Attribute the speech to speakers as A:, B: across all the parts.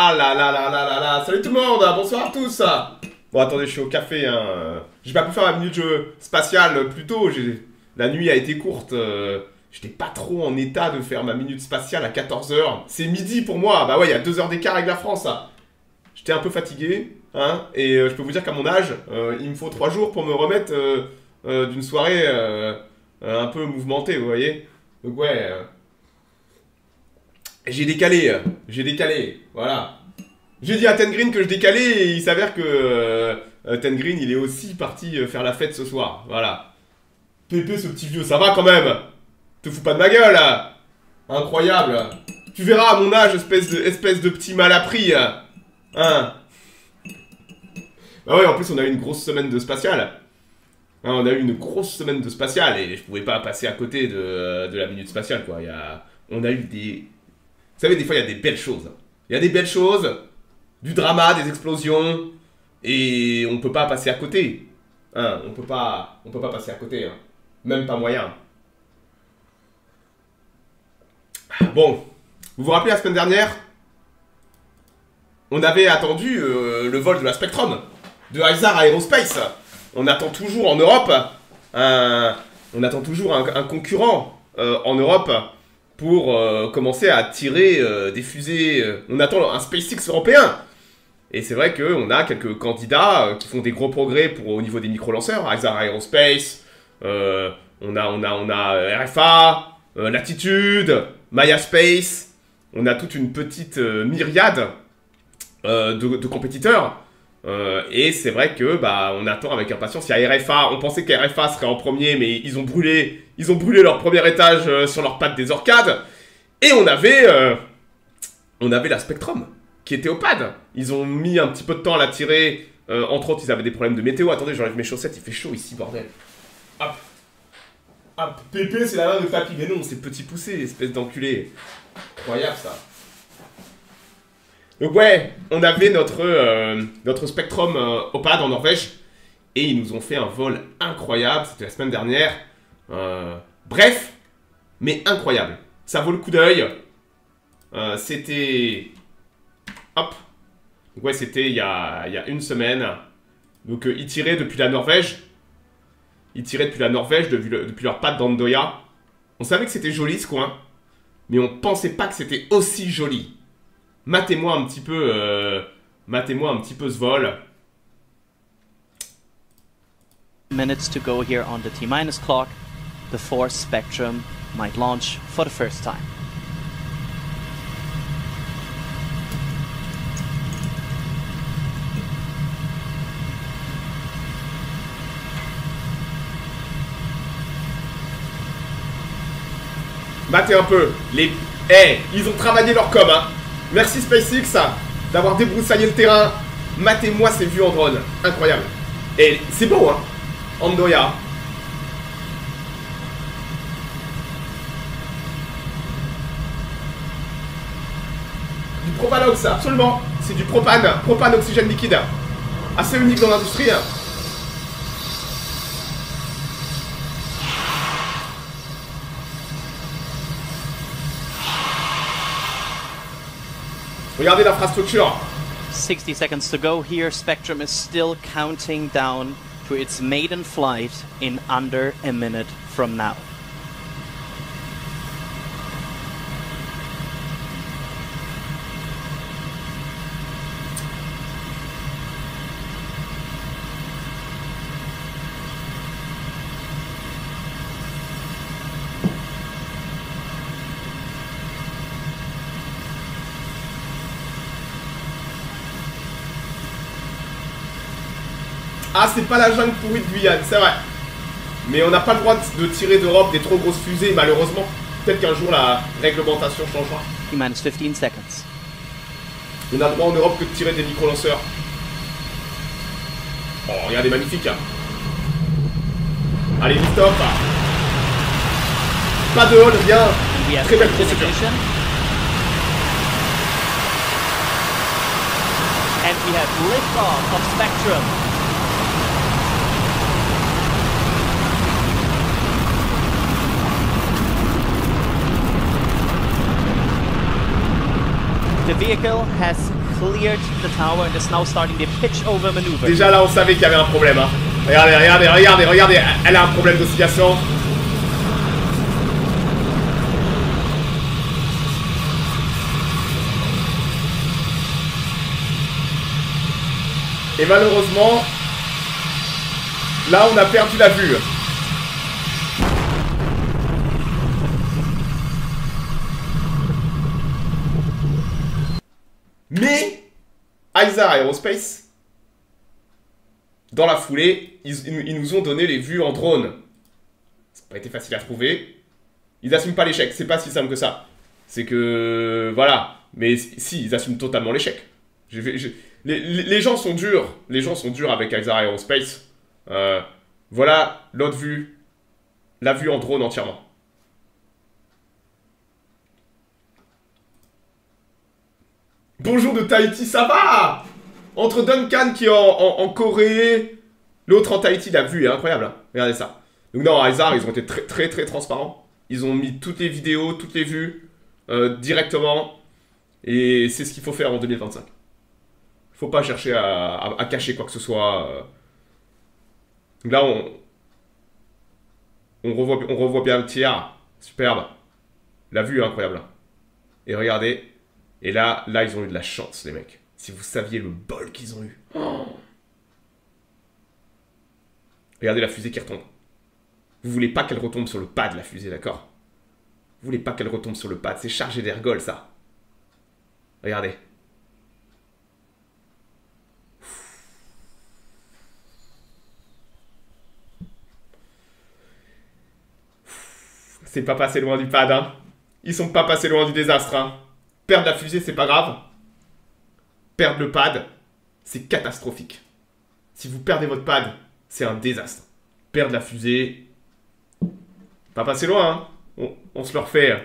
A: Ah là là là là là là. Salut tout le monde, bonsoir à tous. Bon attendez, je suis au café hein. J'ai pas pu faire ma minute jeu spatiale plus tôt. La nuit a été courte. J'étais pas trop en état de faire ma minute spatiale à 14 h. C'est midi pour moi. Bah ouais, il y a 2 heures d'écart avec la France. J'étais un peu fatigué. Hein, et je peux vous dire qu'à mon âge, il me faut 3 jours pour me remettre d'une soirée un peu mouvementée, vous voyez. Donc ouais... J'ai décalé, voilà. J'ai dit à Ten Green que je décalais et il s'avère que Ten Green il est aussi parti faire la fête ce soir, voilà. Pépé ce petit vieux, ça va quand même. Te fous pas de ma gueule, incroyable. Tu verras à mon âge, espèce de petit mal appris, hein. Bah ouais, en plus on a eu une grosse semaine de spatial. Hein, on a eu une grosse semaine de spatial et je pouvais pas passer à côté de la minute spatiale quoi. On a eu des... Vous savez, des fois, il y a des belles choses. Il y a des belles choses, du drama, des explosions, et on peut pas passer à côté. Hein, on peut pas passer à côté. Hein. Même pas moyen. Bon, vous vous rappelez la semaine dernière, on avait attendu le vol de la Spectrum, de Isar Aerospace. On attend toujours en Europe, on attend toujours un concurrent en Europe, pour commencer à tirer des fusées. On attend un SpaceX européen. Et c'est vrai qu'on a quelques candidats qui font des gros progrès au niveau des micro-lanceurs. Isar Aerospace, on a RFA, Latitude, Maya Space. On a toute une petite myriade de compétiteurs. Et c'est vrai que on attend avec impatience. Il y a RFA, on pensait que RFA serait en premier, mais ils ont brûlé leur premier étage sur leurs pattes des orcades. Et on avait la Spectrum qui était au pad. Ils ont mis un petit peu de temps à la tirer. Entre autres, ils avaient des problèmes de météo. Attendez, j'enlève mes chaussettes, il fait chaud ici, bordel. Hop. Hop. Pépé, c'est la main de papy. Mais non, c'est petit poussé, espèce d'enculé. Incroyable ça. Donc ouais, on avait notre Spectrum au pad en Norvège. Et ils nous ont fait un vol incroyable. C'était la semaine dernière. Bref, mais incroyable. Ça vaut le coup d'œil. C'était... Hop. Donc ouais, c'était il y a une semaine. Donc ils tiraient depuis la Norvège. Ils tiraient depuis la Norvège, depuis leur patte d'Andoya. On savait que c'était joli ce coin. Mais on pensait pas que c'était aussi joli. Matez-moi un petit peu ce vol.
B: Minutes to go here on the T-minus clock before Spectrum might launch for the first time.
A: Matez un peu. Ils ont travaillé leur com, hein. Merci SpaceX d'avoir débroussaillé le terrain. Matez-moi ces vues en drone. Incroyable. Et c'est beau, hein. Andoya. Du Propanox, absolument. C'est du propane oxygène liquide. Assez unique dans l'industrie. Regardez l'infrastructure.
B: 60 seconds to go here. Spectrum is still counting down to its maiden flight in under a minute from now.
A: Ah, c'est pas la jungle pourrie de Guyane, c'est vrai. Mais on n'a pas le droit de tirer d'Europe des trop grosses fusées, malheureusement. Peut-être qu'un jour la réglementation changera.
B: T-minus 15 seconds.
A: On a le droit en Europe que de tirer des micro-lanceurs. Oh, regardez, magnifique. Allez, stop. Pas de hall, bien. Très belle procédure.
B: And we have liftoff of Spectrum. The vehicle has cleared the tower and is now starting the pitch over maneuver.
A: Déjà là, on savait qu'il y avait un problème. Hein. Regardez, regardez, regardez, regardez. Elle a un problème d'oscillation. Et malheureusement, là, on a perdu la vue. Mais Isar Aerospace, dans la foulée, ils nous ont donné les vues en drone. Ça n'a pas été facile à trouver. Ils n'assument pas l'échec, c'est pas si simple que ça. C'est que... Voilà. Mais si, ils assument totalement l'échec. Les gens sont durs. Les gens sont durs avec Isar Aerospace. Voilà l'autre vue. La vue en drone entièrement. Bonjour de Tahiti, ça va? Entre Duncan qui est en Corée, l'autre en Tahiti, la vue est incroyable. Hein. Regardez ça. Donc non, Isar, ils ont été très transparents. Ils ont mis toutes les vidéos, toutes les vues directement. Et c'est ce qu'il faut faire en 2025. Faut pas chercher à cacher quoi que ce soit. Donc là, on revoit bien le tiers. Superbe. La vue est incroyable. Et regardez. Et là, ils ont eu de la chance, les mecs. Si vous saviez le bol qu'ils ont eu. Oh, regardez la fusée qui retombe. Vous voulez pas qu'elle retombe sur le pad, la fusée, d'accord? Vous voulez pas qu'elle retombe sur le pad. C'est chargé d'ergol, ça. Regardez. C'est pas passé loin du pad, hein. Ils sont pas passés loin du désastre, hein. Perdre la fusée, c'est pas grave. Perdre le pad, c'est catastrophique. Si vous perdez votre pad, c'est un désastre. Perdre la fusée, pas passé loin, hein. On se le refait.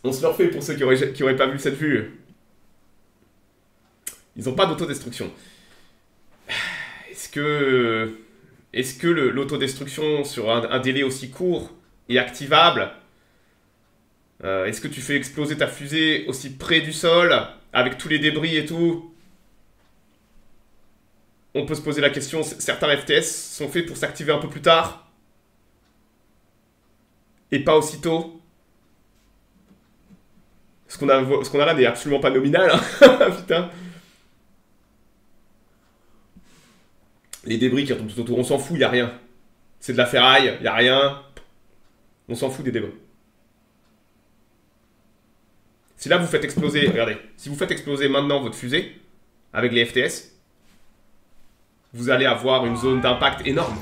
A: On se le refait pour ceux qui auraient pas vu cette vue. Ils n'ont pas d'autodestruction. Est-ce que l'autodestruction sur un délai aussi court est activable? Est-ce que tu fais exploser ta fusée aussi près du sol, avec tous les débris et tout? On peut se poser la question, certains FTS sont faits pour s'activer un peu plus tard. Et pas aussitôt. Ce qu'on a là n'est absolument pas nominal. Hein. Putain. Les débris qui retombent tout autour, on s'en fout, il n'y a rien. C'est de la ferraille, il n'y a rien. On s'en fout des débris. Si là vous faites exploser, regardez, si vous faites exploser maintenant votre fusée, avec les FTS, vous allez avoir une zone d'impact énorme.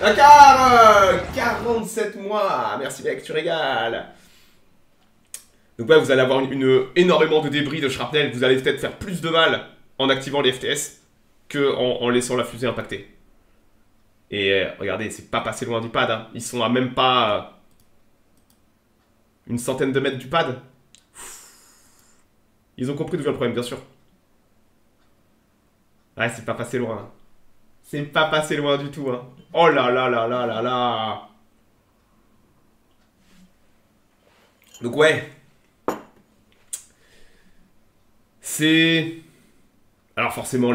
A: D'accord, 47 mois, merci mec, tu régales. Donc ouais, vous allez avoir énormément de débris, de shrapnel, vous allez peut-être faire plus de mal en activant les FTS que en laissant la fusée impacter. Et regardez, c'est pas passé loin du pad, hein. Ils sont à même pas une centaine de mètres du pad. Ils ont compris d'où vient le problème, bien sûr. Ouais, c'est pas passé loin. Hein. C'est pas passé loin du tout. Hein. Oh là là là là là là. Donc ouais. C'est... Alors forcément,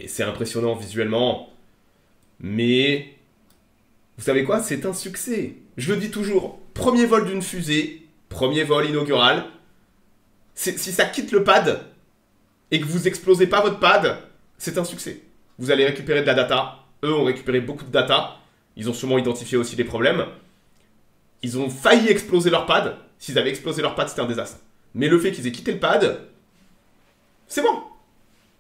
A: c'est impressionnant visuellement. Mais... Vous savez quoi? C'est un succès. Je le dis toujours. Premier vol d'une fusée. Premier vol inaugural. Si ça quitte le pad et que vous explosez pas votre pad, c'est un succès. Vous allez récupérer de la data. Eux ont récupéré beaucoup de data. Ils ont sûrement identifié aussi les problèmes. Ils ont failli exploser leur pad. S'ils avaient explosé leur pad, c'était un désastre. Mais le fait qu'ils aient quitté le pad, c'est bon.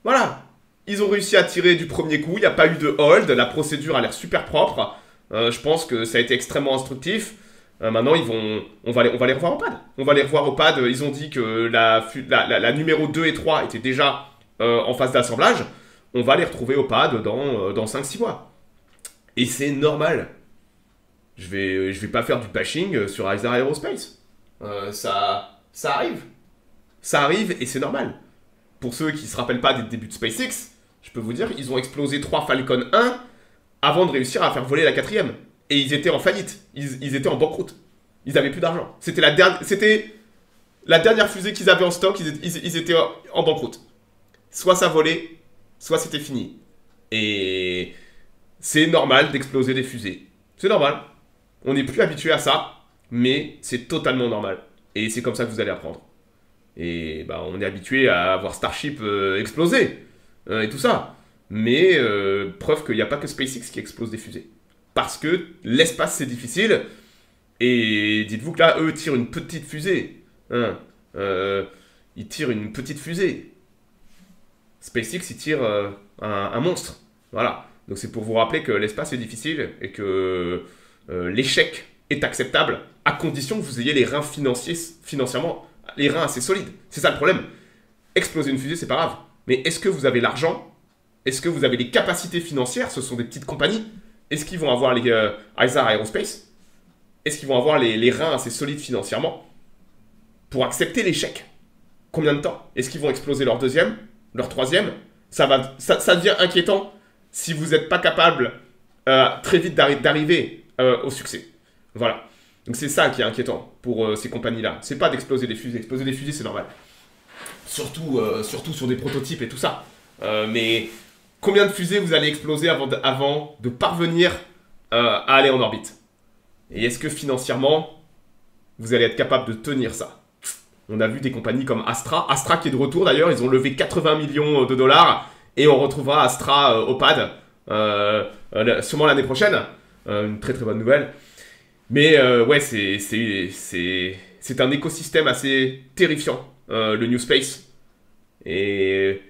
A: Voilà. Ils ont réussi à tirer du premier coup. Il n'y a pas eu de hold. La procédure a l'air super propre. Je pense que ça a été extrêmement instructif. Maintenant, on va les revoir au pad. On va les revoir au pad. Ils ont dit que la numéro 2 et 3 étaient déjà en phase d'assemblage. On va les retrouver au pad dans 5-6 mois. Et c'est normal. Je vais pas faire du bashing sur Isar Aerospace. Ça arrive. Ça arrive et c'est normal. Pour ceux qui ne se rappellent pas des débuts de SpaceX, je peux vous dire, ils ont explosé 3 Falcon 1 avant de réussir à faire voler la 4e. Et ils étaient en faillite. Ils étaient en banqueroute. Ils n'avaient plus d'argent. C'était la dernière fusée qu'ils avaient en stock, ils étaient en banqueroute. Soit ça volait, soit c'était fini. Et c'est normal d'exploser des fusées. C'est normal. On n'est plus habitué à ça, mais c'est totalement normal. Et c'est comme ça que vous allez apprendre. Et bah, on est habitué à voir Starship exploser, et tout ça. Mais preuve qu'il n'y a pas que SpaceX qui explose des fusées. Parce que l'espace c'est difficile. Et dites-vous que là, eux tirent une petite fusée. Hein. Ils tirent une petite fusée. SpaceX, il tire un monstre. Voilà. Donc c'est pour vous rappeler que l'espace est difficile et que l'échec est acceptable à condition que vous ayez les reins financièrement, les reins assez solides. C'est ça le problème. Exploser une fusée, c'est pas grave. Mais est-ce que vous avez l'argent? Est-ce que vous avez les capacités financières? Ce sont des petites compagnies. Est-ce qu'ils vont avoir les Isar Aerospace? Est-ce qu'ils vont avoir les reins assez solides financièrement pour accepter l'échec? Combien de temps? Est-ce qu'ils vont exploser leur deuxième? Leur troisième? Ça devient inquiétant si vous n'êtes pas capable très vite d'arriver au succès. Voilà. Donc c'est ça qui est inquiétant pour ces compagnies-là. C'est pas d'exploser des fusées. Exploser des fusées, c'est normal. Surtout sur des prototypes et tout ça. Mais combien de fusées vous allez exploser avant de parvenir à aller en orbite? Et est-ce que financièrement, vous allez être capable de tenir ça? On a vu des compagnies comme Astra. Astra qui est de retour d'ailleurs. Ils ont levé 80 millions de dollars. Et on retrouvera Astra au pad sûrement l'année prochaine. Une très très bonne nouvelle. Mais ouais, c'est un écosystème assez terrifiant, le New Space. Et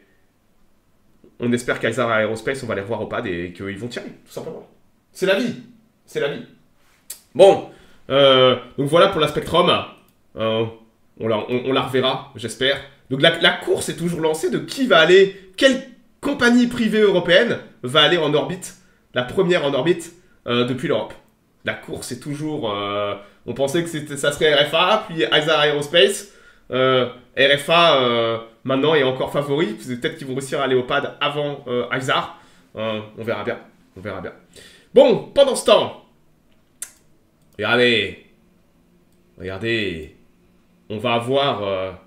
A: on espère qu'Isar Aerospace, on va les revoir au pad et qu'ils vont tirer, tout simplement. C'est la vie. C'est la vie. Bon, donc voilà pour la Spectrum. On la reverra, j'espère. Donc la course est toujours lancée de qui va aller, quelle compagnie privée européenne va aller en orbite, la première en orbite depuis l'Europe. La course est toujours... on pensait que ça serait RFA, puis Isar Aerospace. RFA, maintenant, est encore favori. Peut-être qu'ils vont réussir à aller au pad avant Isar. On verra bien. On verra bien. Bon, pendant ce temps... Regardez. On va avoir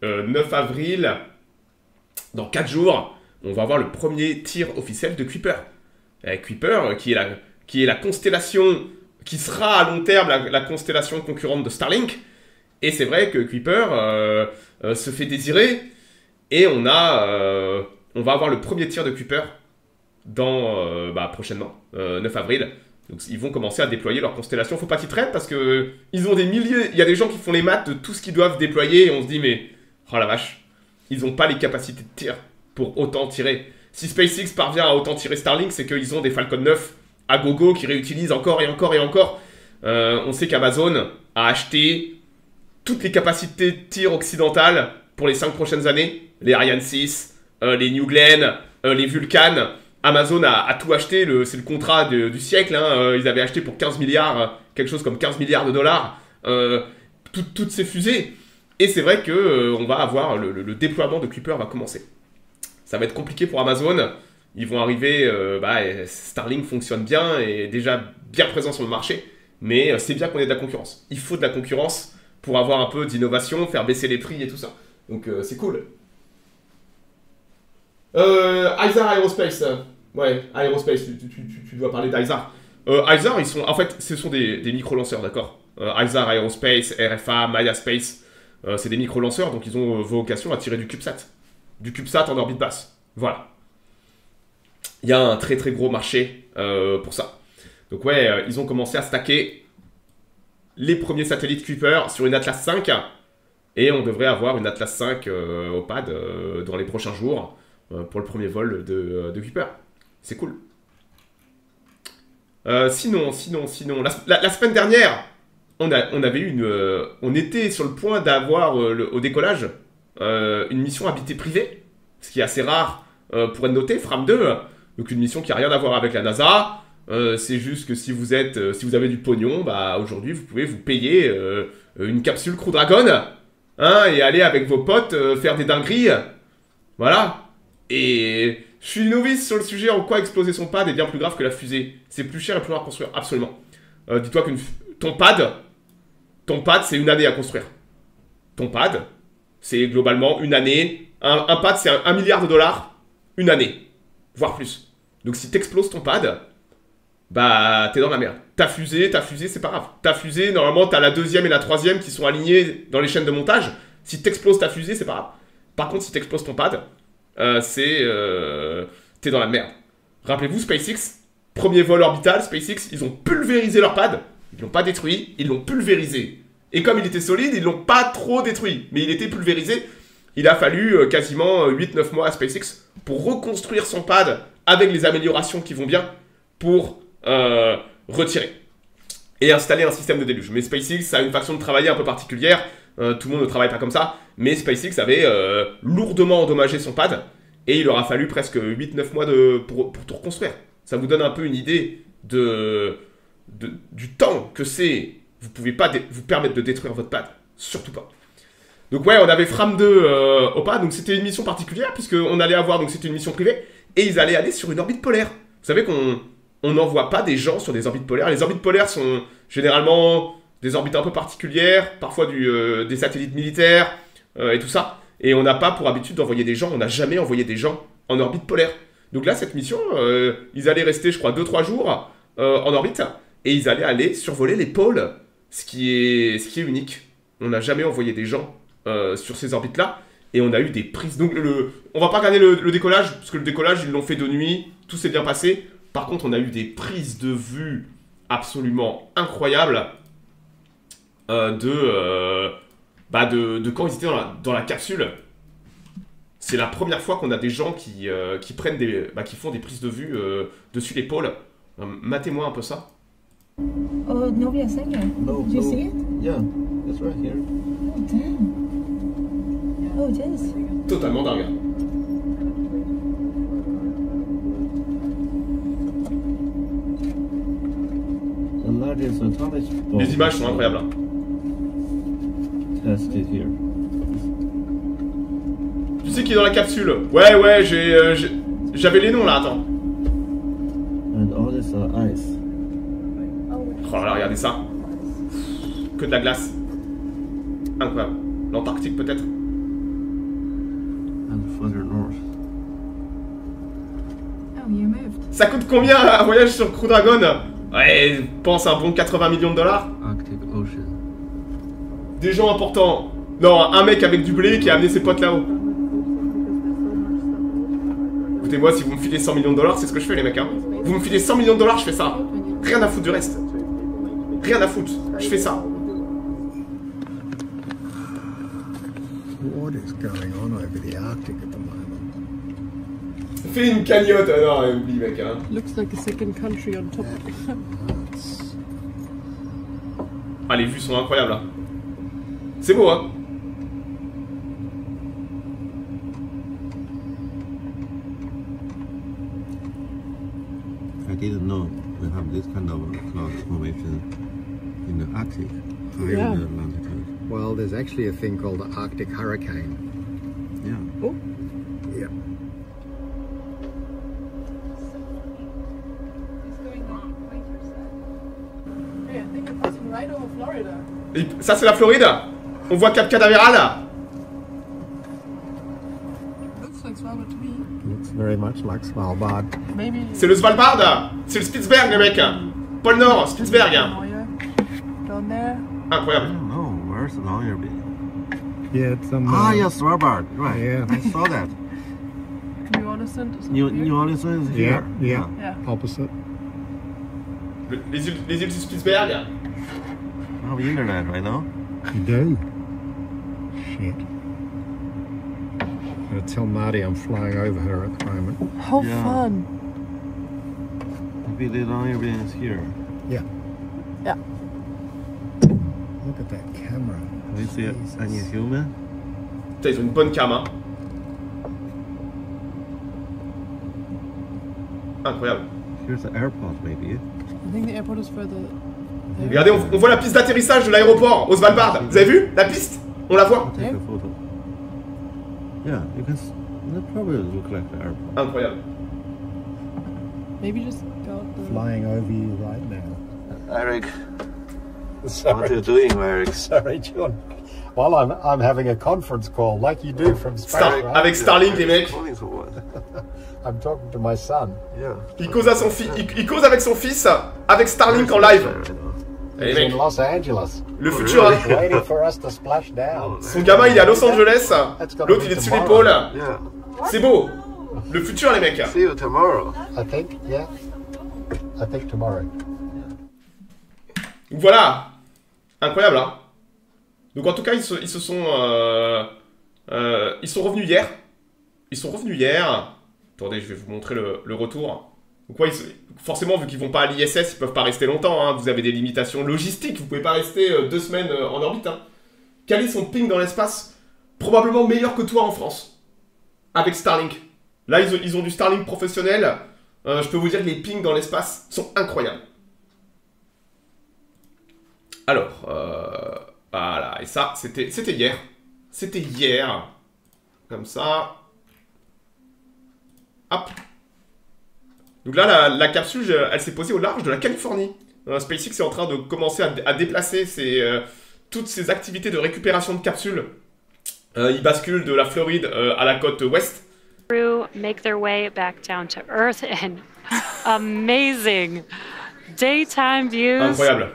A: 9 avril, dans 4 jours, on va avoir le premier tir officiel de Kuiper. Kuiper, qui est la constellation, qui sera à long terme la constellation concurrente de Starlink. Et c'est vrai que Kuiper se fait désirer. Et on va avoir le premier tir de Kuiper prochainement, 9 avril. Donc ils vont commencer à déployer leur constellation. Faut pas qu'ils traînent parce que ils ont des milliers. Il y a des gens qui font les maths de tout ce qu'ils doivent déployer et on se dit mais oh la vache, ils ont pas les capacités de tir pour autant tirer. Si SpaceX parvient à autant tirer Starlink, c'est qu'ils ont des Falcon 9 à gogo qui réutilisent encore et encore et encore. On sait qu'Amazon a acheté toutes les capacités de tir occidentales pour les 5 prochaines années. Les Ariane 6, les New Glenn, les Vulcan. Amazon a tout acheté, c'est le contrat du siècle, hein. Ils avaient acheté pour 15 milliards, quelque chose comme 15 milliards de dollars, toutes ces fusées. Et c'est vrai qu'on va avoir, le déploiement de Kuiper va commencer. Ça va être compliqué pour Amazon, ils vont arriver, Starlink fonctionne bien et est déjà bien présent sur le marché, mais c'est bien qu'on ait de la concurrence. Il faut de la concurrence pour avoir un peu d'innovation, faire baisser les prix et tout ça. Donc c'est cool. Isar Aerospace. Ouais, Aerospace, tu dois parler d'Isar. Isar, en fait, ce sont des micro-lanceurs, d'accord. Isar Aerospace, RFA, Maya Space, c'est des micro-lanceurs, donc ils ont vocation à tirer du CubeSat. Du CubeSat en orbite basse. Voilà. Il y a un très très gros marché pour ça. Donc ouais, ils ont commencé à stacker les premiers satellites Kuiper sur une Atlas 5. Et on devrait avoir une Atlas 5 au pad dans les prochains jours. Pour le premier vol de Kuiper. C'est cool. Sinon, la semaine dernière, on était sur le point d'avoir au décollage une mission habitée privée, ce qui est assez rare pour être noté, Fram 2. Donc une mission qui n'a rien à voir avec la NASA. C'est juste que si vous avez du pognon, bah aujourd'hui vous pouvez vous payer une capsule Crew Dragon, hein, et aller avec vos potes faire des dingueries. Voilà. Et je suis novice sur le sujet en quoi exploser son pad est bien plus grave que la fusée. C'est plus cher et plus rare à construire, absolument. Dis-toi que ton pad c'est une année à construire. ton pad, c'est globalement une année. Un pad, c'est 1 milliard de dollars une année, voire plus. Donc si t'exploses ton pad, bah t'es dans la merde. Ta fusée, c'est pas grave. Ta fusée, normalement, t'as la deuxième et la troisième qui sont alignées dans les chaînes de montage. Si t'exploses ta fusée, c'est pas grave. Par contre, si t'exploses ton pad, t'es dans la merde. Rappelez-vous, SpaceX, premier vol orbital, SpaceX, ils ont pulvérisé leur pad. Ils l'ont pas détruit, ils l'ont pulvérisé. Et comme il était solide, ils l'ont pas trop détruit. Mais il était pulvérisé. Il a fallu quasiment 8-9 mois à SpaceX pour reconstruire son pad avec les améliorations qui vont bien pour retirer et installer un système de déluge. Mais SpaceX a une façon de travailler un peu particulière. Tout le monde ne travaille pas comme ça. Mais SpaceX avait lourdement endommagé son pad et il leur a fallu presque 8-9 mois pour tout reconstruire. Ça vous donne un peu une idée du temps que c'est. Vous pouvez pas vous permettre de détruire votre pad. Surtout pas. Donc ouais, on avait Fram 2 au pad. Donc c'était une mission particulière puisqu'on allait avoir, donc c'était une mission privée. Et ils allaient aller sur une orbite polaire. Vous savez qu'on n'envoie pas des gens sur des orbites polaires. Les orbites polaires sont généralement des orbites un peu particulières. Parfois des satellites militaires et tout ça. Et on n'a pas pour habitude d'envoyer des gens. On n'a jamais envoyé des gens en orbite polaire. Donc là, cette mission, ils allaient rester, je crois, 2-3 jours en orbite. Et ils allaient aller survoler les pôles. Ce qui est unique. On n'a jamais envoyé des gens sur ces orbites-là. Et on a eu des prises. Donc on va pas regarder le décollage, parce que le décollage, ils l'ont fait de nuit. Tout s'est bien passé. Par contre, on a eu des prises de vue absolument incroyables de quand ils étaient dans la capsule. C'est la première fois qu'on a des gens qui prennent qui font des prises de vue dessus les pôles. Matez-moi un peu ça.
C: Oh, nobody has seen it.
D: No,
C: Did you
D: no.
C: see it?
D: Yeah, it's right here.
C: Oh, damn. Oh, it is.
A: Totalement dingue.
D: The largest atomic bomb
A: Les images sont incroyables. Hein.
D: tested here.
A: Tu sais qui est dans la capsule? Ouais, j'avais les noms là, attends.
D: And all this ice.
A: Oh là, regardez ça. Que de la glace. Incroyable. L'Antarctique peut-être.
D: And further north.
C: Oh, you moved.
A: Ça coûte combien un voyage sur Crew Dragon? Ouais, pense un bon 80 millions de dollars.
D: Arctic Ocean.
A: Des gens importants. Non, un mec avec du blé qui a amené ses potes là-haut. Écoutez-moi, si vous me filez 100 millions de dollars, c'est ce que je fais les mecs. Hein. Vous me filez 100 millions de dollars, je fais ça. Rien à foutre du reste. Rien à foutre. Je fais ça.
E: What is going on over the Arctic at the moment?
A: Fais une cagnotte. Ah non, oublie mec. Hein.
F: Looks like a second country on top.
A: Ah, les vues sont incroyables là. C'est beau, hein.
D: I didn't know we have this kind of cloud formation in the Arctic, higher
F: Yeah.
D: in the latitude.
E: Well, there's actually a thing called the Arctic hurricane.
D: Yeah.
F: Oh,
E: Yep.
F: hey, I think we're passing right over Florida.
A: Et ça, c'est la Floride. On voit Cap Canaveral.
F: Looks like Svalbard to me.
E: Looks very much like Svalbard.
F: Maybe.
A: C'est le Svalbard. C'est le Spitsberg, les mecs. Pôle Nord, Spitsberg.
F: Lawyer down there.
D: I
A: Incroyable.
D: don't know, where's the Longyearbyen?
E: Yeah, it's some.
D: Ah, yes, Svalbard, right.
E: Yeah.
D: I saw that.
F: New Orleans is
D: New
F: up here.
D: Orleans is
E: Yeah,
D: here.
E: yeah.
F: Yeah.
E: Opposite.
A: Les îles du Spitsberg.
D: I have internet right now.
E: You do? Shit. I'm gonna tell Marty I'm flying over her at the moment.
F: How
D: Yeah.
F: fun.
D: Maybe the Longyearbyen is here.
E: Yeah.
F: Yeah.
E: Look at that camera.
D: Do you see
E: Jesus.
D: any human?
A: Putain, ils ont une bonne cam, hein. Incroyable.
D: Here's the airport, maybe.
F: I think the airport is further. there.
A: Regardez, on voit la piste d'atterrissage de l'aéroport au Svalbard. Vous avez vu la piste? On la voit.
D: Take a photo. Yeah, you can. That probably look like the airport.
A: Incroyable.
F: Maybe just go out the.
E: Flying over you right now.
D: Eric, What are you doing, Eric?
E: Sorry, John. Well, I'm having a conference call like you do from space, right?
A: Avec Starlink, les mecs.
D: Calling for what?
E: I'm talking to my son.
D: Yeah.
A: Il cause, il cause avec son fils, avec Starlink en live. Eh,
E: He's
A: mec,
E: in Los Angeles.
A: le futur, hein.
E: Waiting for us to splash down.
A: Son gamin il est à Los Angeles, l'autre il est dessus l'épaule.
D: Yeah.
A: C'est beau. Le futur, les mecs.
D: See you tomorrow.
E: I think, yeah. I think tomorrow.
A: Donc voilà. Incroyable, hein. Donc en tout cas, ils sont revenus hier. Ils sont revenus hier. Attendez, je vais vous montrer le retour. Donc ouais, forcément, vu qu'ils vont pas à l'ISS, ils peuvent pas rester longtemps. Hein. Vous avez des limitations logistiques. Vous pouvez pas rester 2 semaines en orbite. Hein. Quel est son ping dans l'espace? Probablement meilleur que toi en France. Avec Starlink. Là, ils ont du Starlink professionnel. Je peux vous dire que les pings dans l'espace sont incroyables. Alors, voilà. Et ça, c'était hier. C'était hier. Comme ça. Hop. Donc là, la capsule, elle s'est posée au large de la Californie. SpaceX est en train de commencer à déplacer toutes ses activités de récupération de capsules. Ils basculent de la Floride à la côte ouest.
G: Make their way back down to Earth and amazing daytime views.
A: Incroyable.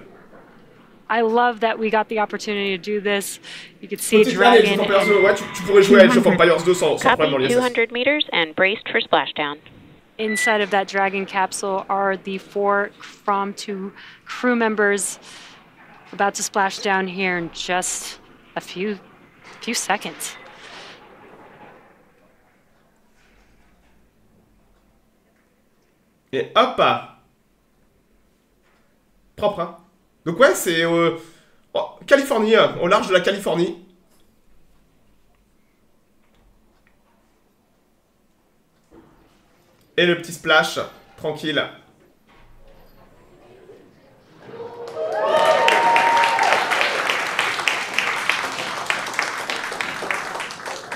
G: I love that we got the opportunity to do this. You could see
A: Petite vanne,
G: Dragon.
A: ouais, tu pourrais jouer à Age of Empires 2 sans problème dans
H: Copy,
A: l'ISS.
H: 200 meters and braced for splashdown.
G: Inside of that Dragon capsule are the 4 From-2 crew members about to splash down here in just a few seconds.
A: Et hop. Propre, hein. Donc ouais, c'est Californie, au large de la Californie. Et le petit splash, tranquille.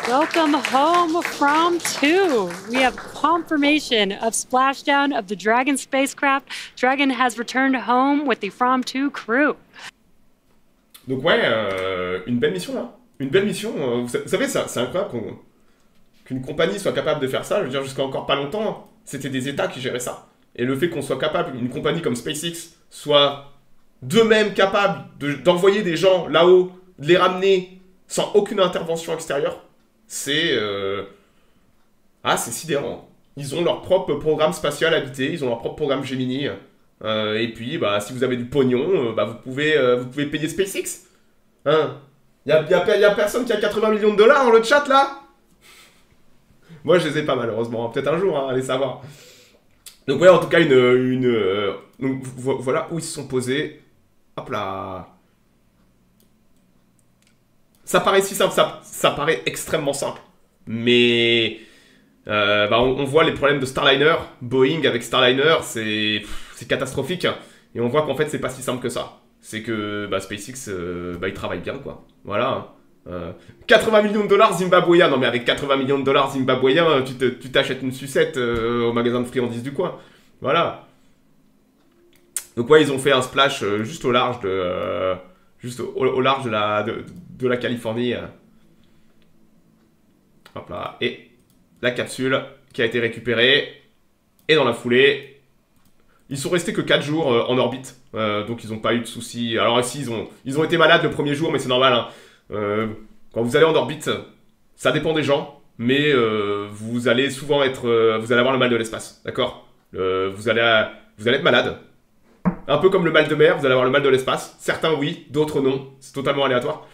G: Welcome home from 2. We have confirmation of splashdown of the Dragon spacecraft. Dragon has returned home with the From 2 crew.
A: Donc ouais, une belle mission là. Une belle mission. Vous savez, c'est incroyable qu'une compagnie soit capable de faire ça. Je veux dire, jusqu'à encore pas longtemps, c'était des États qui géraient ça. Et le fait qu'on soit capable, une compagnie comme SpaceX, soit d'eux-mêmes capables d'envoyer des gens là-haut, de les ramener sans aucune intervention extérieure, c'est sidérant. Ils ont leur propre programme spatial habité, ils ont leur propre programme Gemini. Et puis, bah, si vous avez du pognon, bah, vous pouvez payer SpaceX. Hein? Y a personne qui a 80 millions de dollars dans le chat, là? Moi, je les ai pas, malheureusement. Peut-être un jour, hein, allez savoir. Donc, ouais, en tout cas, donc, voilà où ils se sont posés. Hop là. Ça paraît si simple, ça paraît extrêmement simple. Mais bah, on voit les problèmes de Starliner. Boeing avec Starliner, c'est catastrophique. Et on voit qu'en fait, c'est pas si simple que ça. C'est que bah, SpaceX, bah, ils travaillent bien, quoi. Voilà. 80 millions de dollars zimbabwéens. Non, mais avec 80 millions de dollars zimbabwéens, tu t'achètes une sucette au magasin de friandises du coin. Voilà. Donc, ouais, ils ont fait un splash juste au large de... juste au large de la Californie. Hop là. Et la capsule qui a été récupérée. Et dans la foulée, ils sont restés que 4 jours en orbite. Donc ils n'ont pas eu de soucis. Alors si, ils ont été malades le premier jour, mais c'est normal. Hein. Quand vous allez en orbite, ça dépend des gens. Mais vous allez souvent vous allez avoir le mal de l'espace. D'accord? Vous allez être malade. Un peu comme le mal de mer, vous allez avoir le mal de l'espace. Certains oui, d'autres non. C'est totalement aléatoire.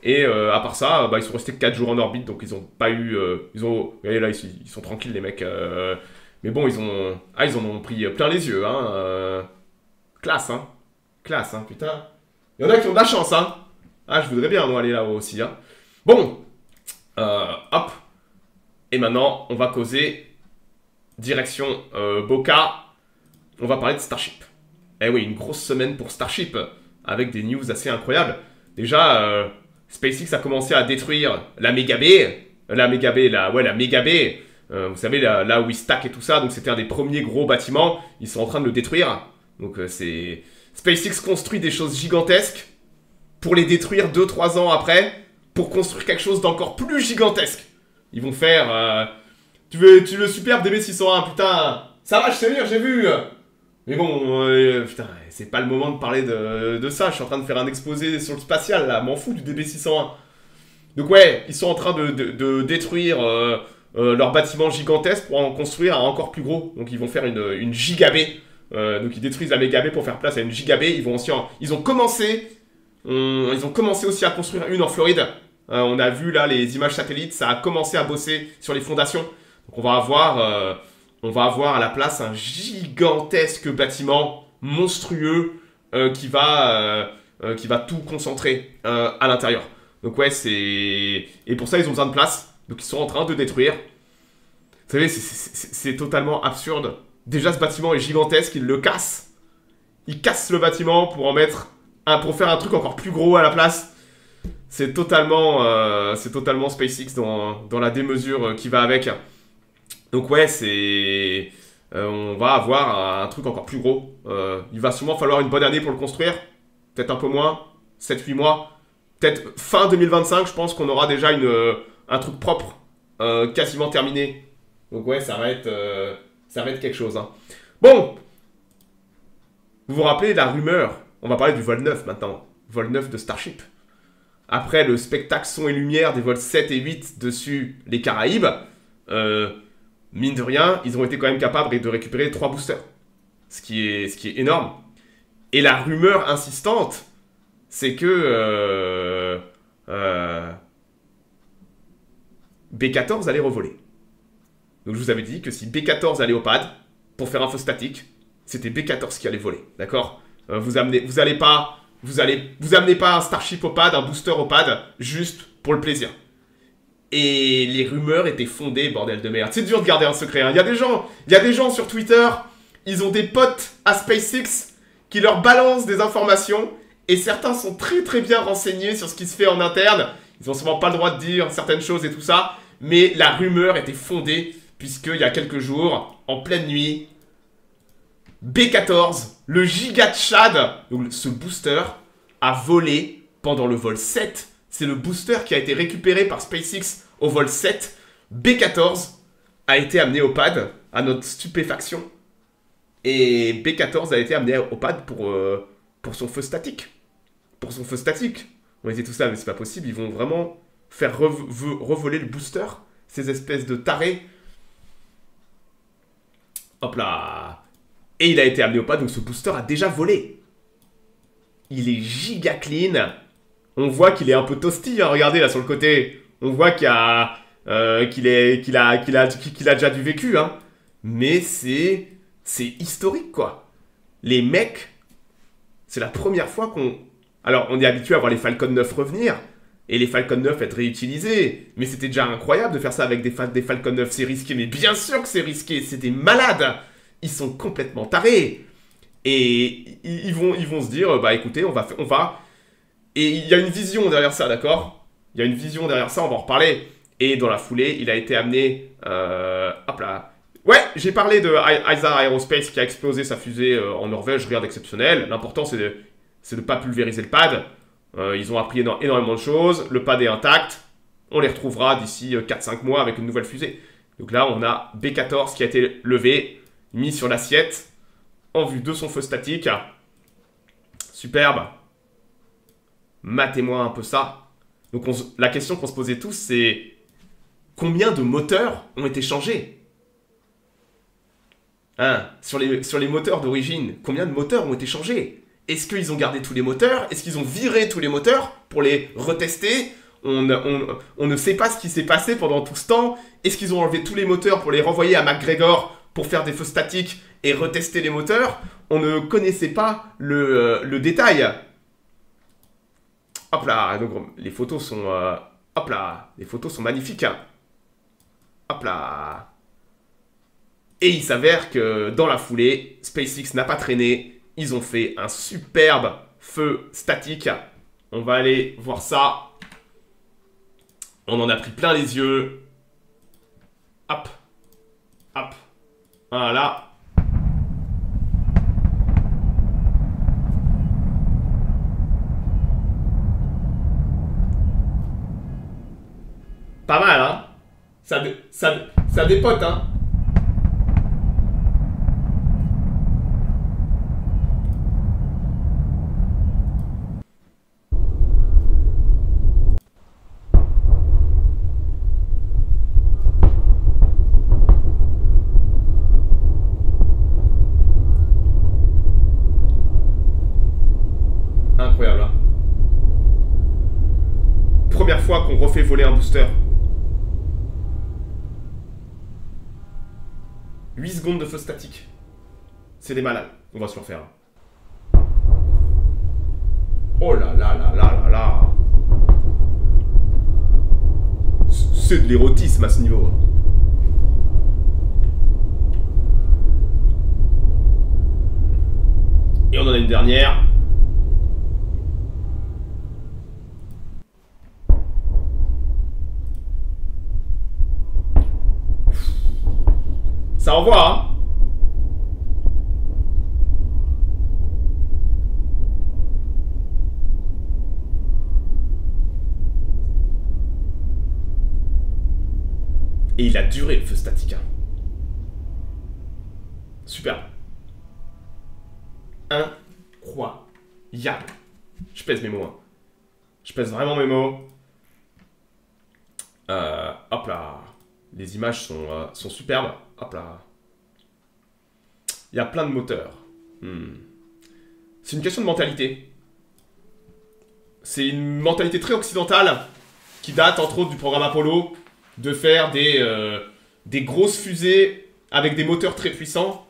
A: Et à part ça, bah, ils sont restés 4 jours en orbite, donc ils n'ont pas eu... Regardez là, ils sont tranquilles les mecs. Mais bon, ils en ont pris plein les yeux. Hein, classe, hein. Classe, hein, putain. Il y en a qui ont de la chance, hein. Ah, je voudrais bien, moi, aller là-haut aussi. Hein. Bon. Hop. Et maintenant, on va causer direction Boca. On va parler de Starship. Eh oui, une grosse semaine pour Starship, avec des news assez incroyables. Déjà, SpaceX a commencé à détruire la méga baie. La méga baie. Vous savez, là où ils stackent et tout ça. Donc c'était un des premiers gros bâtiments. Ils sont en train de le détruire. Donc c'est SpaceX construit des choses gigantesques pour les détruire 2-3 ans après, pour construire quelque chose d'encore plus gigantesque. Ils vont faire... Tu veux le superbe DB601, putain, ça va, je sais lire, j'ai vu. Mais bon, putain, c'est pas le moment de parler de ça. Je suis en train de faire un exposé sur le spatial, là, m'en fous du DB601. Donc ouais, ils sont en train de détruire leur bâtiment gigantesque pour en construire un encore plus gros. Donc ils vont faire une gigabé. Donc ils détruisent la mégabé pour faire place à une gigabé. Ils ont commencé aussi à construire une en Floride. On a vu là les images satellites, ça a commencé à bosser sur les fondations. Donc on va avoir à la place un gigantesque bâtiment monstrueux qui va tout concentrer à l'intérieur. Donc ouais, et pour ça ils ont besoin de place. Donc ils sont en train de détruire. Vous savez, c'est totalement absurde. Déjà ce bâtiment est gigantesque, ils le cassent. Ils cassent le bâtiment pour en mettre pour faire un truc encore plus gros à la place. C'est totalement SpaceX dans la démesure qui va avec. Donc ouais, on va avoir un truc encore plus gros. Il va sûrement falloir une bonne année pour le construire. Peut-être un peu moins, 7-8 mois. Peut-être fin 2025, je pense qu'on aura déjà un truc propre, quasiment terminé. Donc ouais, ça va être quelque chose. Hein. Bon, vous vous rappelez de la rumeur? On va parler du vol 9 maintenant. Vol 9 de Starship. Après le spectacle son et lumière des vols 7 et 8 dessus les Caraïbes, mine de rien, ils ont été quand même capables de récupérer 3 boosters. Ce qui est énorme. Et la rumeur insistante, c'est que B14 allait revoler. Donc je vous avais dit que si B14 allait au pad, pour faire un feu statique, c'était B14 qui allait voler, d'accord? Vous amenez pas un Starship au pad, un booster au pad, juste pour le plaisir. Et les rumeurs étaient fondées, bordel de merde. C'est dur de garder un secret, hein. Il y a des gens sur Twitter, ils ont des potes à SpaceX qui leur balancent des informations, et certains sont très très bien renseignés sur ce qui se fait en interne. Ils n'ont sûrement pas le droit de dire certaines choses et tout ça, mais la rumeur était fondée, puisqu'il y a quelques jours, en pleine nuit, B14, le giga de Chad, donc ce booster, a volé pendant le vol 7. C'est le booster qui a été récupéré par SpaceX au vol 7. B14 a été amené au pad, à notre stupéfaction. Et B14 a été amené au pad pour son feu statique. Pour son feu statique. On était tout ça, mais c'est pas possible. Ils vont vraiment faire revoler le booster. Ces espèces de tarés. Hop là. Et il a été amené au pad, donc ce booster a déjà volé. Il est giga clean. On voit qu'il est un peu toasty, hein, regardez là sur le côté. On voit qu'il a déjà du vécu, hein. Mais c'est historique, quoi. Les mecs, c'est la première fois qu'on... Alors, on est habitué à voir les Falcon 9 revenir, et les Falcon 9 être réutilisés. Mais c'était déjà incroyable de faire ça avec des Falcon 9, c'est risqué. Mais bien sûr que c'est risqué, c'est des malades. Ils sont complètement tarés. Et ils vont se dire, bah écoutez, on va... Et il y a une vision derrière ça, d'accord? Il y a une vision derrière ça, on va en reparler. Et dans la foulée, il a été amené... hop là. Ouais, j'ai parlé de Isar Aerospace qui a explosé sa fusée en Norvège, rien d'exceptionnel. L'important, c'est de ne pas pulvériser le pad. Ils ont appris énormément de choses. Le pad est intact. On les retrouvera d'ici 4-5 mois avec une nouvelle fusée. Donc là, on a B14 qui a été levé, mis sur l'assiette, en vue de son feu statique. Superbe. Matez-moi un peu ça. Donc la question qu'on se posait tous, c'est combien de moteurs ont été changés? Hein, sur les moteurs d'origine, combien de moteurs ont été changés? Est-ce qu'ils ont gardé tous les moteurs? Est-ce qu'ils ont viré tous les moteurs pour les retester? On ne sait pas ce qui s'est passé pendant tout ce temps. Est-ce qu'ils ont enlevé tous les moteurs pour les renvoyer à McGregor pour faire des feux statiques et retester les moteurs? On ne connaissait pas le détail. Hop là, donc les photos sont... hop là, les photos sont magnifiques. Hop là. Et il s'avère que dans la foulée, SpaceX n'a pas traîné. Ils ont fait un superbe feu statique. On va aller voir ça. On en a pris plein les yeux. Hop. Hop. Voilà. Pas mal, hein. Ça dépote, hein. Incroyable, hein. Première fois qu'on refait voler un booster. 8 secondes de feu statique. C'est des malades. On va se le refaire. Oh là là là là là là. C'est de l'érotisme à ce niveau. Et on en a une dernière. Ça envoie, hein. Et il a duré le feu statique. Hein. Super. Incroyable. Je pèse mes mots. Hein. Je pèse vraiment mes mots. Hop là. Les images sont superbes. Hop là. Il y a plein de moteurs. C'est une question de mentalité. C'est une mentalité très occidentale qui date entre autres du programme Apollo de faire des grosses fusées avec des moteurs très puissants.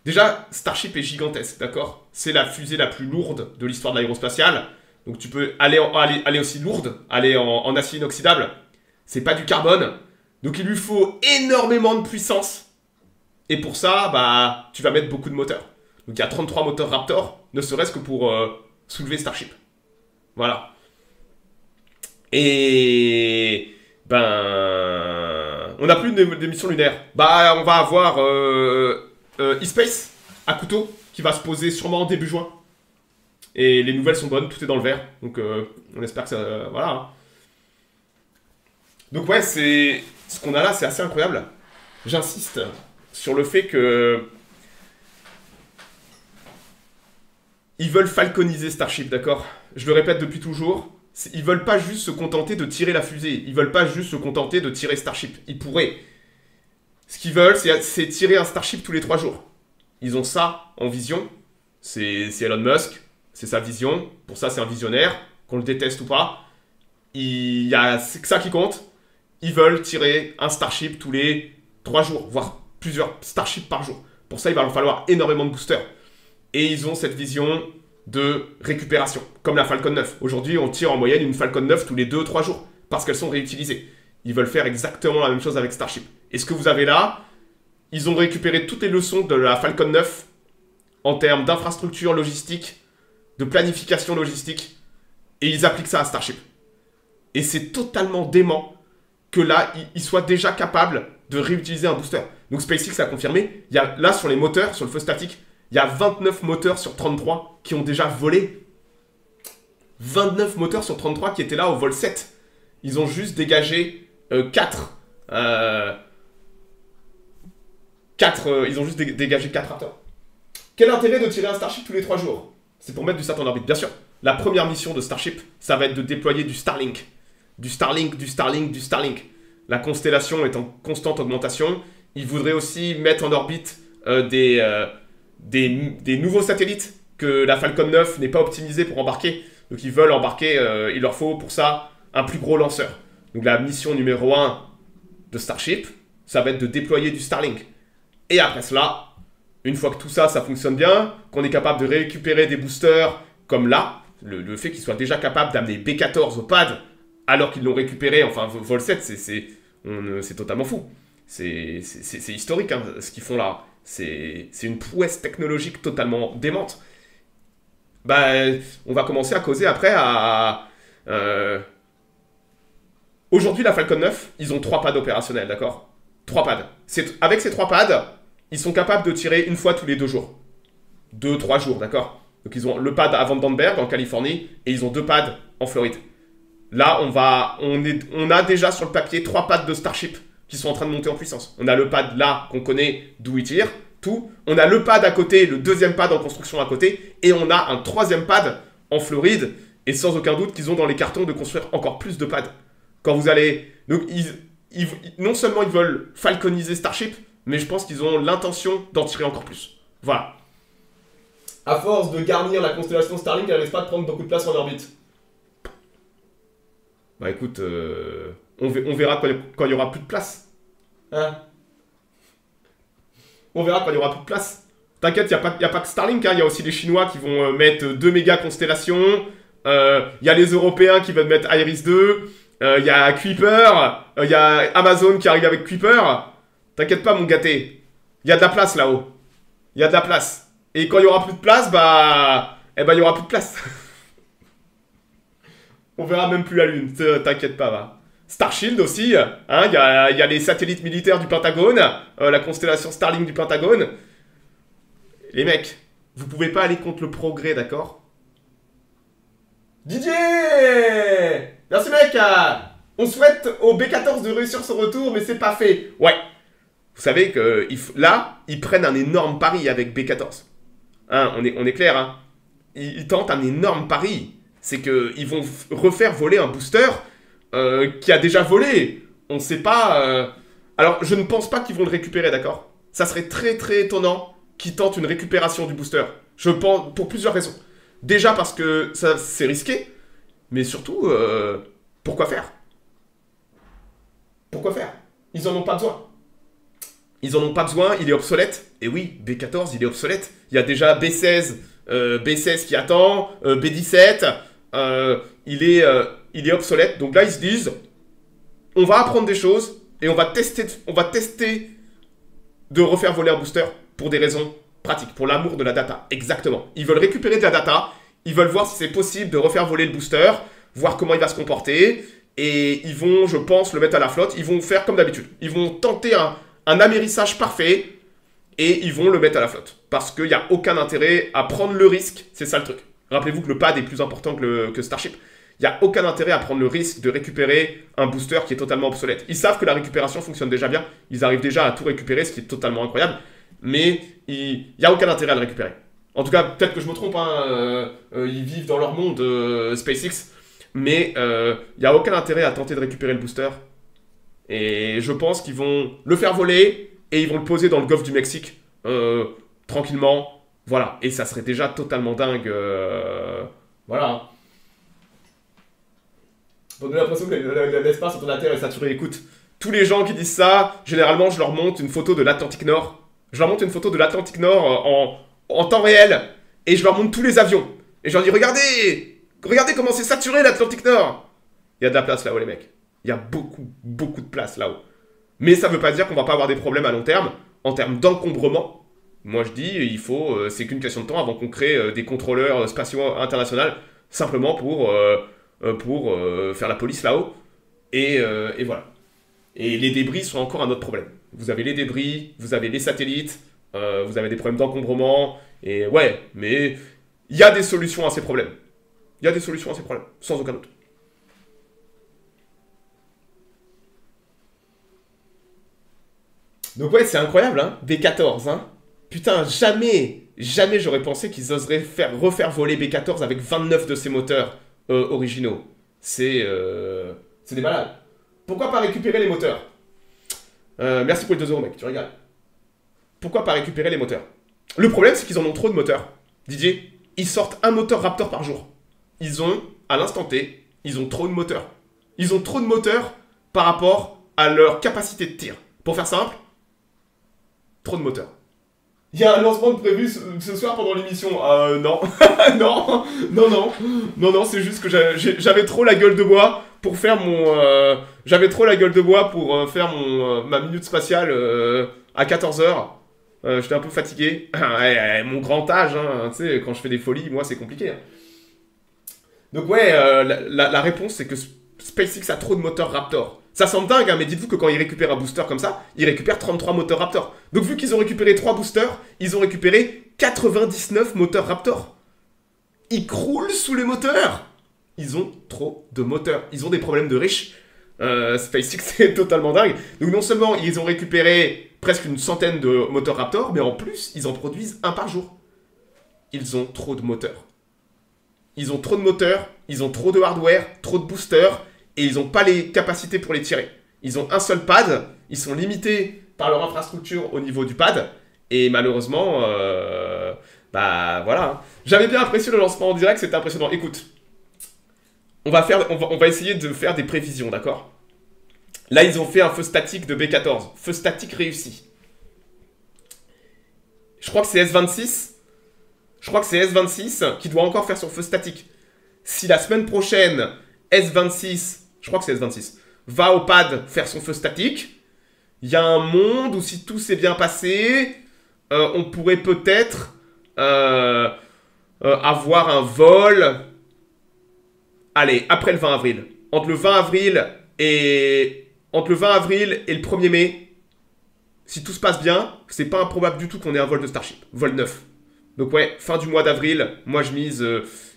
A: Déjà, Starship est gigantesque, d'accord? C'est la fusée la plus lourde de l'histoire de l'aérospatiale. Donc tu peux aller aussi lourde, aller en acier inoxydable. C'est pas du carbone. Donc il lui faut énormément de puissance. Et pour ça, bah, tu vas mettre beaucoup de moteurs. Donc il y a 33 moteurs Raptor, ne serait-ce que pour soulever Starship. Voilà. Et... ben... on n'a plus de mission lunaire. Bah, on va avoir eSpace à couteau, qui va se poser sûrement début juin. Et les nouvelles sont bonnes, tout est dans le vert. Donc on espère que ça... voilà. Hein. Donc ouais, c'est... ce qu'on a là, c'est assez incroyable. J'insiste sur le fait que... ils veulent falconiser Starship, d'accord? Je le répète depuis toujours. Ils veulent pas juste se contenter de tirer la fusée. Ils veulent pas juste se contenter de tirer Starship. Ils pourraient. Ce qu'ils veulent, c'est tirer un Starship tous les 3 jours. Ils ont ça en vision. C'est Elon Musk. C'est sa vision. Pour ça, c'est un visionnaire. Qu'on le déteste ou pas. Il y a que ça qui compte. Ils veulent tirer un Starship tous les 3 jours. Voire plusieurs Starships par jour. Pour ça, il va leur falloir énormément de boosters. Et ils ont cette vision de récupération, comme la Falcon 9. Aujourd'hui, on tire en moyenne une Falcon 9 tous les 2-3 jours, parce qu'elles sont réutilisées. Ils veulent faire exactement la même chose avec Starship. Et ce que vous avez là, ils ont récupéré toutes les leçons de la Falcon 9 en termes d'infrastructure logistique, de planification logistique, et ils appliquent ça à Starship. Et c'est totalement dément que là, ils soient déjà capables de réutiliser un booster. Donc SpaceX a confirmé, il y a là sur les moteurs, sur le feu statique, il y a 29 moteurs sur 33 qui ont déjà volé. 29 moteurs sur 33 qui étaient là au vol 7. Ils ont juste dégagé 4. Ils ont juste dégagé 4 Raptors. Quel intérêt de tirer un Starship tous les 3 jours? C'est pour mettre du sat en orbite, bien sûr. La première mission de Starship, ça va être de déployer du Starlink. Du Starlink, du Starlink, du Starlink. La constellation est en constante augmentation. Ils voudraient aussi mettre en orbite des nouveaux satellites que la Falcon 9 n'est pas optimisée pour embarquer. Donc ils veulent embarquer, il leur faut pour ça un plus gros lanceur. Donc la mission numéro 1 de Starship, ça va être de déployer du Starlink. Et après cela, une fois que tout ça, ça fonctionne bien, qu'on est capable de récupérer des boosters comme là, le fait qu'ils soient déjà capables d'amener B14 au pad, alors qu'ils l'ont récupéré, enfin vol 7, c'est totalement fou. C'est historique hein, ce qu'ils font là. C'est une prouesse technologique totalement démente. Bah, on va commencer à causer après à... Aujourd'hui, la Falcon 9, ils ont 3 pads opérationnels, d'accord? 3 pads. Avec ces 3 pads, ils sont capables de tirer une fois tous les 2 jours. 2-3 jours, d'accord? Donc ils ont le pad à Vandenberg, en Californie, et ils ont 2 pads en Floride. Là, on a déjà sur le papier 3 pads de Starship qui sont en train de monter en puissance. On a le pad là qu'on connaît d'où il tire, tout. On a le pad à côté, le deuxième pad en construction à côté, et on a un 3e pad en Floride, et sans aucun doute qu'ils ont dans les cartons de construire encore plus de pads. Quand vous allez... Donc, non seulement ils veulent falconiser Starship, mais je pense qu'ils ont l'intention d'en tirer encore plus. Voilà. À force de garnir la constellation Starlink, elle n'arrive pas de prendre beaucoup de place en orbite. Bah écoute, on verra quand il y aura plus de place. Hein? On verra quand il y aura plus de place. T'inquiète, il n'y a pas que Starlink, hein. Il y a aussi les Chinois qui vont mettre 2 méga constellations. Il y a les Européens qui veulent mettre Iris 2. Il y a Kuiper. Il y a Amazon qui arrive avec Kuiper. T'inquiète pas, mon gâté. Il y a de la place là-haut. Il y a de la place. Et quand il y aura plus de place, bah... Eh ben, il y aura plus de place. On verra même plus la Lune, t'inquiète pas, va. Starshield aussi, hein, il y a les satellites militaires du Pentagone, la constellation Starlink du Pentagone. Les mecs, vous pouvez pas aller contre le progrès, d'accord? Didier! Merci mec! On souhaite au B14 de réussir son retour, mais c'est pas fait. Ouais. Vous savez que là, ils prennent un énorme pari avec B14. Hein, on est clair, hein. Ils tentent un énorme pari. C'est qu'ils vont refaire voler un booster qui a déjà volé. On ne sait pas... Alors, je ne pense pas qu'ils vont le récupérer, d'accord? Ça serait très très étonnant qu'ils tentent une récupération du booster. Je pense pour plusieurs raisons. Déjà parce que c'est risqué, mais surtout, pourquoi faire? Pourquoi faire? Ils en ont pas besoin. Ils en ont pas besoin, il est obsolète. Et oui, B14, il est obsolète. Il y a déjà B16, B16 qui attend, B17... il est obsolète. Donc là, ils se disent, on va apprendre des choses et on va tester de refaire voler un booster pour des raisons pratiques, pour l'amour de la data. Exactement. Ils veulent récupérer de la data, ils veulent voir si c'est possible de refaire voler le booster, voir comment il va se comporter, et ils vont, je pense, le mettre à la flotte. Ils vont faire comme d'habitude. Ils vont tenter un amérissage parfait et ils vont le mettre à la flotte. Parce qu'il n'y a aucun intérêt à prendre le risque, c'est ça le truc. Rappelez-vous que le pad est plus important que Starship. Il n'y a aucun intérêt à prendre le risque de récupérer un booster qui est totalement obsolète. Ils savent que la récupération fonctionne déjà bien. Ils arrivent déjà à tout récupérer, ce qui est totalement incroyable. Mais il n'y a aucun intérêt à le récupérer. En tout cas, peut-être que je me trompe. Hein, ils vivent dans leur monde, SpaceX. Mais il n'y a aucun intérêt à tenter de récupérer le booster. Et je pense qu'ils vont le faire voler et ils vont le poser dans le golfe du Mexique. Tranquillement. Voilà, et ça serait déjà totalement dingue. Voilà. On a l'impression que l'espace autour de la Terre est saturé. Écoute, tous les gens qui disent ça, généralement, je leur montre une photo de l'Atlantique Nord. Je leur montre une photo de l'Atlantique Nord en temps réel. Et je leur montre tous les avions. Et je leur dis, regardez comment c'est saturé l'Atlantique Nord. Il y a de la place là-haut, les mecs. Il y a beaucoup de place là-haut. Mais ça ne veut pas dire qu'on va pas avoir des problèmes à long terme, en termes d'encombrement. Moi, je dis, c'est qu'une question de temps avant qu'on crée des contrôleurs spatiaux internationaux, simplement pour faire la police là-haut. Et voilà. Et les débris sont encore un autre problème. Vous avez les débris, vous avez les satellites, vous avez des problèmes d'encombrement. Et ouais, mais il y a des solutions à ces problèmes. Il y a des solutions à ces problèmes, sans aucun doute. Donc ouais, c'est incroyable, hein, B14, hein. Putain, jamais j'aurais pensé qu'ils oseraient refaire voler B14 avec 29 de ses moteurs originaux. C'est des malades. Pourquoi pas récupérer les moteurs? Merci pour les 2 euros, mec, tu rigoles. Pourquoi pas récupérer les moteurs? Le problème, c'est qu'ils en ont trop de moteurs. Didier, ils sortent un moteur Raptor par jour. Ils ont, à l'instant T, ils ont trop de moteurs. Ils ont trop de moteurs par rapport à leur capacité de tir. Pour faire simple, trop de moteurs. Il y a un lancement de prévu ce soir pendant l'émission. Non. non, c'est juste que j'avais trop la gueule de bois pour faire mon... ma minute spatiale à 14h. J'étais un peu fatigué. Mon grand âge, hein, tu sais, quand je fais des folies, moi, c'est compliqué. Hein. Donc ouais, la réponse, c'est que SpaceX a trop de moteurs Raptor. Ça semble dingue, hein, mais dites-vous que quand ils récupèrent un booster comme ça, ils récupèrent 33 moteurs Raptor. Donc vu qu'ils ont récupéré 3 boosters, ils ont récupéré 99 moteurs Raptor. Ils croulent sous les moteurs. Ils ont trop de moteurs. Ils ont des problèmes de riches. SpaceX, c'est totalement dingue. Donc non seulement ils ont récupéré presque une centaine de moteurs Raptor, mais en plus, ils en produisent un par jour. Ils ont trop de moteurs. Ils ont trop de moteurs, ils ont trop de hardware, trop de boosters, et ils n'ont pas les capacités pour les tirer. Ils ont un seul pad, ils sont limités par leur infrastructure au niveau du pad, et malheureusement, bah voilà. J'avais bien apprécié le lancement en direct, c'était impressionnant. Écoute, on va essayer de faire des prévisions, d'accord? Là, ils ont fait un feu statique de B14. Feu statique réussi. Je crois que c'est S26. Je crois que c'est S26 qui doit encore faire son feu statique. Si la semaine prochaine, S26, je crois que c'est S26, va au pad faire son feu statique, il y a un monde où si tout s'est bien passé, on pourrait peut-être avoir un vol... Allez, après le 20 avril. Entre le 20 avril et le 1er mai, si tout se passe bien, c'est pas improbable du tout qu'on ait un vol de Starship. Vol 9. Donc ouais, fin du mois d'avril, moi je mise...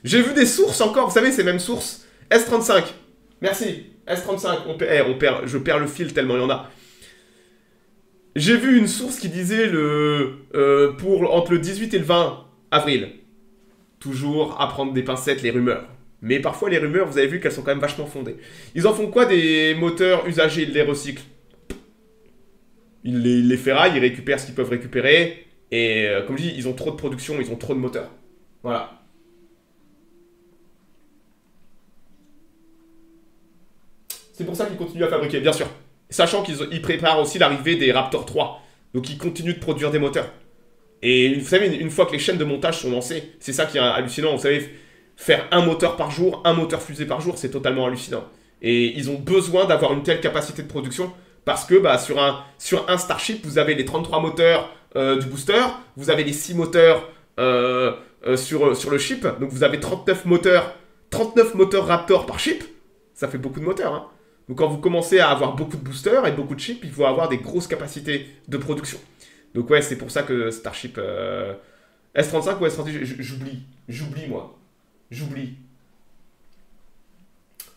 A: J'ai vu des sources encore, vous savez, ces mêmes sources. S35. Merci. S35. Je perds le fil tellement il y en a. J'ai vu une source qui disait entre le 18 et le 20 avril. Toujours à prendre des pincettes les rumeurs. Mais parfois, les rumeurs, vous avez vu qu'elles sont quand même vachement fondées. Ils en font quoi des moteurs usagés? Ils les recyclent. Ils les ferraillent, ils récupèrent ce qu'ils peuvent récupérer. Et comme je dis, ils ont trop de production, ils ont trop de moteurs. Voilà. C'est pour ça qu'ils continuent à fabriquer, bien sûr. Sachant qu'ils préparent aussi l'arrivée des Raptor 3. Donc ils continuent de produire des moteurs. Et vous savez, une fois que les chaînes de montage sont lancées, c'est ça qui est hallucinant, vous savez... Faire un moteur par jour, un moteur fusée par jour, c'est totalement hallucinant. Et ils ont besoin d'avoir une telle capacité de production parce que bah, sur un Starship, vous avez les 33 moteurs du booster, vous avez les 6 moteurs sur le ship, donc vous avez 39 moteurs Raptor par ship. Ça fait beaucoup de moteurs. Hein. Donc quand vous commencez à avoir beaucoup de boosters et beaucoup de chips, il faut avoir des grosses capacités de production. Donc ouais, c'est pour ça que Starship... S35 ou S36, j'oublie moi. J'oublie.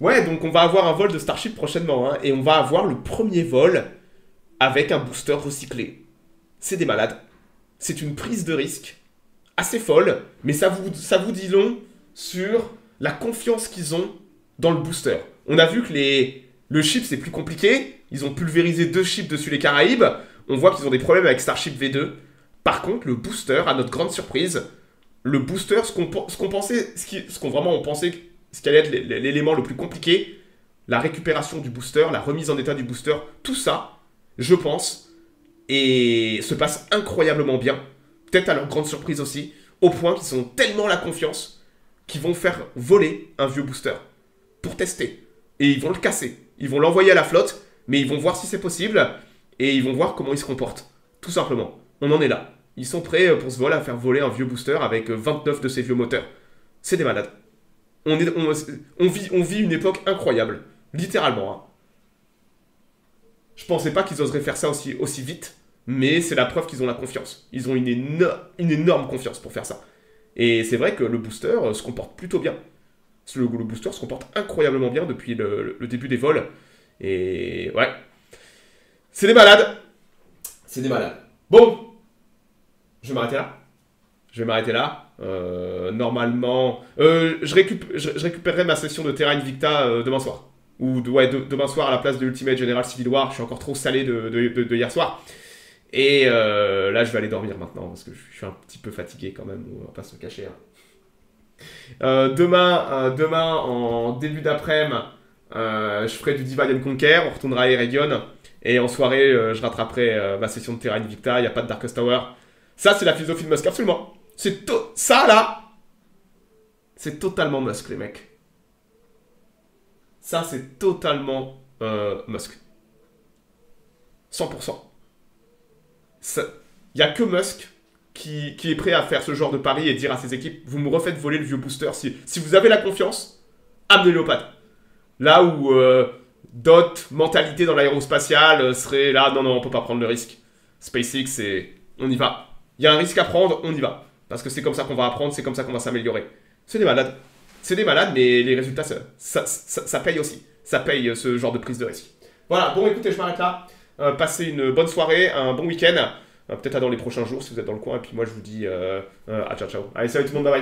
A: Ouais, donc on va avoir un vol de Starship prochainement, hein, et on va avoir le premier vol avec un booster recyclé. C'est des malades. C'est une prise de risque assez folle, mais ça vous dit long sur la confiance qu'ils ont dans le booster. On a vu que le ship, c'est plus compliqué. Ils ont pulvérisé 2 ships dessus les Caraïbes. On voit qu'ils ont des problèmes avec Starship V2. Par contre, le booster, à notre grande surprise... Le booster, ce qu'on vraiment on pensait ce qui allait être l'élément le plus compliqué, la récupération du booster, la remise en état du booster, tout ça, je pense, et se passe incroyablement bien. Peut-être à leur grande surprise aussi, au point qu'ils ont tellement la confiance qu'ils vont faire voler un vieux booster pour tester. Et ils vont le casser. Ils vont l'envoyer à la flotte, mais ils vont voir si c'est possible, et ils vont voir comment il se comporte. Tout simplement. On en est là. Ils sont prêts pour ce vol à faire voler un vieux booster avec 29 de ces vieux moteurs. C'est des malades. On vit une époque incroyable. Littéralement. Hein. Je pensais pas qu'ils oseraient faire ça aussi vite. Mais c'est la preuve qu'ils ont la confiance. Ils ont une énorme confiance pour faire ça. Et c'est vrai que le booster se comporte plutôt bien. Le booster se comporte incroyablement bien depuis le début des vols. Et ouais. C'est des malades. C'est des malades. Bon. Je vais m'arrêter là. Normalement... je récupérerai ma session de Terra Invicta demain soir. Ou demain soir à la place de Ultimate General Civil War. Je suis encore trop salé de hier soir. Et là, je vais aller dormir maintenant. Parce que je suis un petit peu fatigué quand même. On va pas se cacher. Hein. Demain, en début d'après-midi, je ferai du Divide and Conquer. On retournera à Eregion. Et en soirée, je rattraperai ma session de Terra Invicta. Il n'y a pas de Darkest Tower. Ça, c'est la philosophie de Musk, absolument. Ça, là, c'est totalement Musk, les mecs. Ça, c'est totalement Musk. 100%. Il n'y a que Musk qui est prêt à faire ce genre de pari et dire à ses équipes, vous me refaites voler le vieux booster. Si vous avez la confiance, amenez-le au pad. Là où d'autres mentalités dans l'aérospatiale seraient là, non, on peut pas prendre le risque. SpaceX, on y va. Il y a un risque à prendre, on y va. Parce que c'est comme ça qu'on va apprendre, c'est comme ça qu'on va s'améliorer. C'est des malades. C'est des malades, mais les résultats, ça paye aussi. Ça paye ce genre de prise de risque. Voilà, bon écoutez, je m'arrête là. Passez une bonne soirée, un bon week-end. Peut-être à dans les prochains jours si vous êtes dans le coin. Et puis moi, je vous dis à ciao ciao. Allez, salut tout le monde, bye bye.